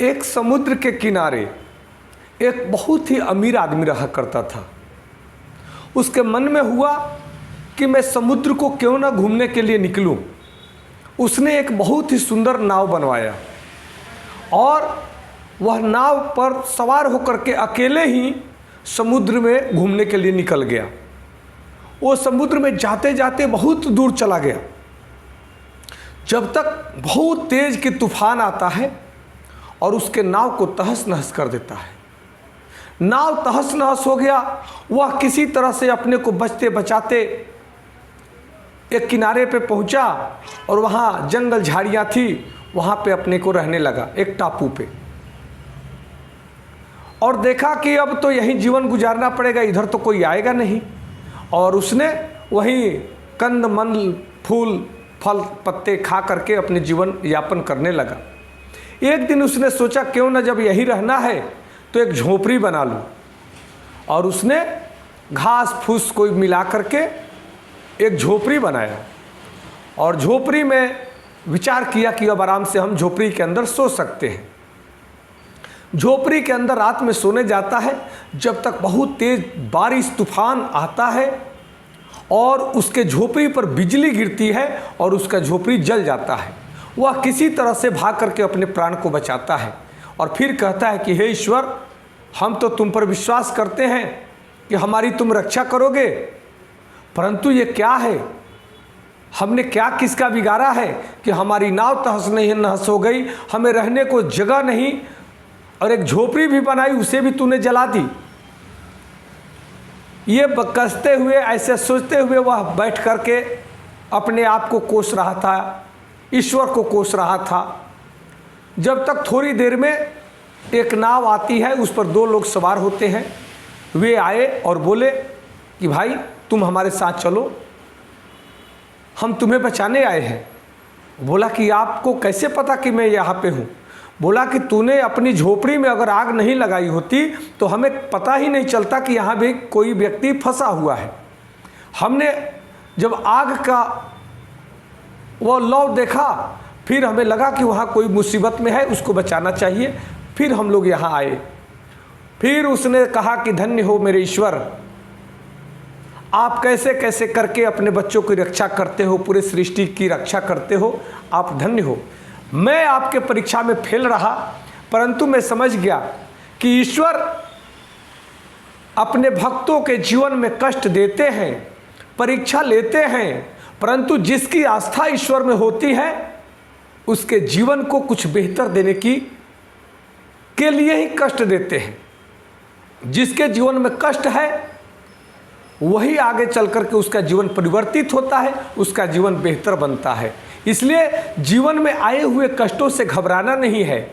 एक समुद्र के किनारे एक बहुत ही अमीर आदमी रहा करता था। उसके मन में हुआ कि मैं समुद्र को क्यों ना घूमने के लिए निकलूं। उसने एक बहुत ही सुंदर नाव बनवाया और वह नाव पर सवार होकर के अकेले ही समुद्र में घूमने के लिए निकल गया। वो समुद्र में जाते जाते बहुत दूर चला गया, जब तक बहुत तेज की तूफान आता है और उसके नाव को तहस नहस कर देता है। नाव तहस नहस हो गया। वह किसी तरह से अपने को बचते बचाते एक किनारे पे पहुंचा और वहाँ जंगल झाड़ियाँ थी, वहाँ पे अपने को रहने लगा एक टापू पे। और देखा कि अब तो यहीं जीवन गुजारना पड़ेगा, इधर तो कोई आएगा नहीं। और उसने वहीं कंद मंद फूल फल पत्ते खा करके अपने जीवन यापन करने लगा। एक दिन उसने सोचा क्यों ना जब यही रहना है तो एक झोपड़ी बना लूँ। और उसने घास फूस को मिला करके एक झोपड़ी बनाया और झोपड़ी में विचार किया कि अब आराम से हम झोपड़ी के अंदर सो सकते हैं। झोपड़ी के अंदर रात में सोने जाता है, जब तक बहुत तेज बारिश तूफान आता है और उसके झोपड़ी पर बिजली गिरती है और उसका झोपड़ी जल जाता है। वह किसी तरह से भाग करके अपने प्राण को बचाता है और फिर कहता है कि हे ईश्वर, हम तो तुम पर विश्वास करते हैं कि हमारी तुम रक्षा करोगे, परंतु ये क्या है, हमने क्या किसका बिगाड़ा है कि हमारी नाव तहस नहस हो गई, हमें रहने को जगह नहीं और एक झोपड़ी भी बनाई उसे भी तूने जला दी। ये कसते हुए ऐसे सोचते हुए वह बैठ करके अपने आप को कोस रहा था, ईश्वर को कोस रहा था। जब तक थोड़ी देर में एक नाव आती है, उस पर दो लोग सवार होते हैं। वे आए और बोले कि भाई तुम हमारे साथ चलो, हम तुम्हें बचाने आए हैं। बोला कि आपको कैसे पता कि मैं यहाँ पे हूँ? बोला कि तूने अपनी झोपड़ी में अगर आग नहीं लगाई होती तो हमें पता ही नहीं चलता कि यहाँ भी कोई व्यक्ति फंसा हुआ है। हमने जब आग का वो लौ देखा, फिर हमें लगा कि वहाँ कोई मुसीबत में है, उसको बचाना चाहिए, फिर हम लोग यहाँ आए। फिर उसने कहा कि धन्य हो मेरे ईश्वर, आप कैसे कैसे करके अपने बच्चों की रक्षा करते हो, पूरे सृष्टि की रक्षा करते हो, आप धन्य हो। मैं आपके परीक्षा में फेल रहा, परंतु मैं समझ गया कि ईश्वर अपने भक्तों के जीवन में कष्ट देते हैं, परीक्षा लेते हैं, परंतु जिसकी आस्था ईश्वर में होती है उसके जीवन को कुछ बेहतर देने के लिए ही कष्ट देते हैं। जिसके जीवन में कष्ट है वही आगे चल करके उसका जीवन परिवर्तित होता है, उसका जीवन बेहतर बनता है। इसलिए जीवन में आए हुए कष्टों से घबराना नहीं है,